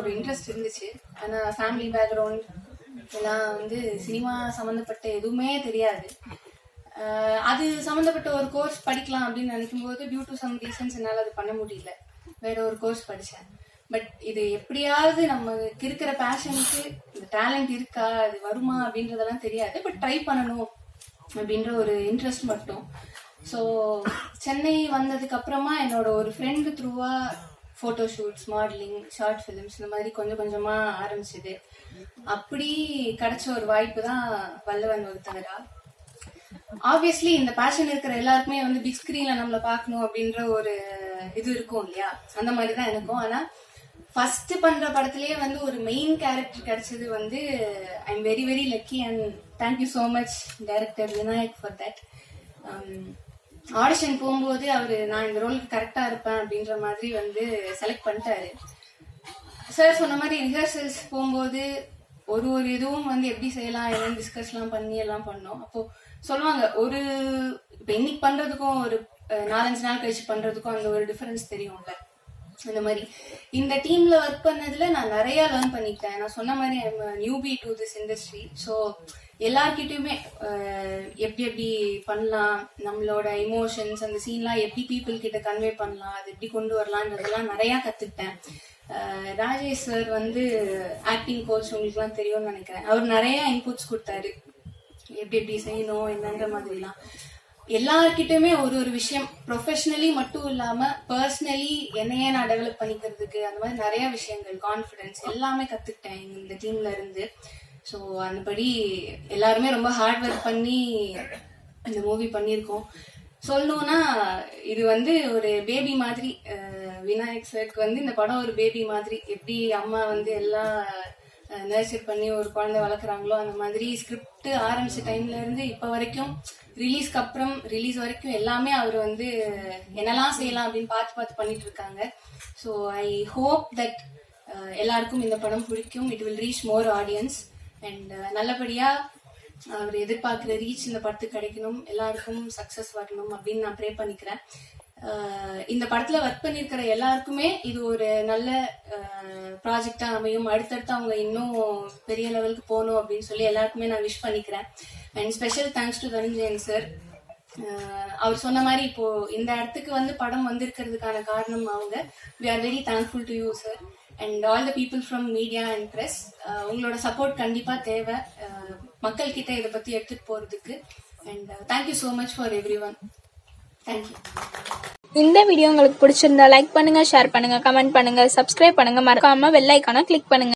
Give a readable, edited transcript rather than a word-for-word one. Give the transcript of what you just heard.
ஒரு இன்ட்ரெஸ்ட் இருந்துச்சு. ஆனால் ஃபேமிலி பேக்ரவுண்ட் எல்லாம் வந்து சினிமா சம்மந்தப்பட்ட எதுவுமே தெரியாது. அது சம்மந்தப்பட்ட ஒரு கோர்ஸ் படிக்கலாம் அப்படின்னு நினைக்கும்போது டியூ டு சம் ரீசன்ஸ் என்னால் அது பண்ண முடியல. வேற ஒரு கோர்ஸ் படித்தேன். பட் இது எப்படியாவது நமக்கு இருக்கிற பேஷனுக்கு இந்த டேலண்ட் இருக்கா, அது வருமா அப்படின்றதெல்லாம் தெரியாது. பட் ட்ரை பண்ணணும் அப்படின்ற ஒரு இன்ட்ரெஸ்ட் மட்டும். ஸோ சென்னை வந்ததுக்கு அப்புறமா என்னோட ஒரு ஃப்ரெண்டு த்ரூவா photo shoots, modelling, short films இந்த மாதிரி கொஞ்சம் கொஞ்சமா ஆரம்பிச்சுது. அப்படி கிடைச்ச ஒரு வாய்ப்பு தான் வல்லவன் ஒருத்தவரா. ஆப்வியஸ்லி இந்த பேஷன் இருக்கிற எல்லாருக்குமே வந்து பிக் ஸ்கிரீன்ல நம்மள பார்க்கணும் அப்படின்ற ஒரு இது இருக்கும் இல்லையா, அந்த மாதிரி தான் எனக்கும். ஆனா ஃபர்ஸ்ட் பண்ற படத்திலேயே வந்து ஒரு மெயின் கேரக்டர் கிடைச்சது வந்து I am very very lucky and thank you so much director Vinayak for that. Audition போகும்போது அவரு நான் இந்த ரோலுக்கு கரெக்டா இருப்பேன் அப்படின்ற மாதிரி வந்து செலக்ட் பண்ணிட்டாரு. சார் சொன்ன மாதிரி ரிஹர்சல்ஸ் போகும்போது ஒரு ஒரு இதுவும் வந்து எப்படி செய்யலாம் என்னன்னு டிஸ்கஸ்லாம் பண்ணி எல்லாம் பண்ணோம். அப்போ சொல்லுவாங்க ஒரு இப்ப இன்னைக்கு பண்றதுக்கும் ஒரு 4-5 நாள் கழிச்சு பண்றதுக்கும் அந்த ஒரு டிஃபரன்ஸ் தெரியும்ல. அந்த மாதிரி இந்த டீம்ல ஒர்க் பண்ணதுல நான் நிறைய லேர்ன் பண்ணிக்கிட்டேன். நான் சொன்ன மாதிரி I am newbie to this industry. So எல்லார்கிட்டயுமே எப்படி எப்படி பண்ணலாம், நம்மளோட இமோஷன்ஸ் அந்த சீன்லாம் எப்படி பீப்புள் கிட்ட கன்வே பண்ணலாம், அது எப்படி கொண்டு வரலான்றதெல்லாம் நிறைய கத்துக்கிட்டேன். ராஜேஷ் சார் வந்து ஆக்டிங் கோச், உங்களுக்குலாம் தெரியும்னு நினைக்கிறேன். அவர் நிறைய இன்புட்ஸ் கொடுத்தாரு, எப்படி எப்படி செய்யணும் என்னன்ற மாதிரிலாம். எல்லார்கிட்டயுமே ஒரு ஒரு விஷயம் ப்ரொஃபஷனலி மட்டும் இல்லாம பர்சனலி என்னையே நான் டெவலப் பண்ணிக்கிறதுக்கு அந்த மாதிரி நிறைய விஷயங்கள், கான்ஃபிடன்ஸ் எல்லாமே கத்துக்கிட்டேன் இந்த டீம்ல இருந்து. ஸோ அந்தபடி எல்லாருமே ரொம்ப ஹார்ட் ஒர்க் பண்ணி இந்த மூவி பண்ணியிருக்கோம். சொல்லணும்னா இது வந்து ஒரு பேபி மாதிரி. விநாயக் சாருக்கு வந்து இந்த படம் ஒரு பேபி மாதிரி. எப்படி அம்மா வந்து எல்லாம் நர்ச்சர் பண்ணி ஒரு குழந்தை வளர்க்குறாங்களோ அந்த மாதிரி ஸ்கிரிப்ட் ஆரம்பிச்ச டைம்ல இருந்து இப்போ வரைக்கும், ரிலீஸ்க்கு அப்புறம் ரிலீஸ் வரைக்கும் எல்லாமே அவர் வந்து என்னெல்லாம் செய்யலாம் அப்படின்னு பார்த்து பார்த்து பண்ணிட்டு இருக்காங்க. ஸோ ஐ ஹோப் தட் எல்லாருக்கும் இந்த படம் பிடிக்கும். It will reach more audience and நல்லபடியா அவர் எதிர்பார்க்குற ரீச் இந்த படத்துக்கு கிடைக்கணும், எல்லாருக்கும் சக்சஸ் வரணும் அப்படின்னு நான் ப்ரே பண்ணிக்கிறேன். இந்த படத்துல ஒர்க் பண்ணிருக்கிற எல்லாருக்குமே இது ஒரு நல்ல ப்ராஜெக்டா அமையும். அடுத்தடுத்து அவங்க இன்னும் பெரிய லெவலுக்கு போகணும் அப்படின்னு சொல்லி எல்லாருக்குமே நான் விஷ் பண்ணிக்கிறேன். And special thanks to Dhananjayan sir. அவர் சொன்ன மாதிரி இப்போ இந்த இடத்துக்கு வந்து படம் வந்திருக்கிறதுக்கான காரணம் அவங்க. We are very thankful to you sir and all the people from media and press. உங்களோட சப்போர்ட் கண்டிப்பா தேவை மக்கள் கிட்ட இதை பத்தி எடுத்துட்டு போறதுக்கு. And thank you so much for everyone. Thank you. இந்த வீடியோ உங்களுக்கு பிடிச்சிருந்தா லைக் பண்ணுங்க, ஷேர் பண்ணுங்க, கமெண்ட் பண்ணுங்க, சப்ஸ்கிரைப் பண்ணுங்க, மறக்காம பெல் ஐகானை கிளிக் பண்ணுங்க.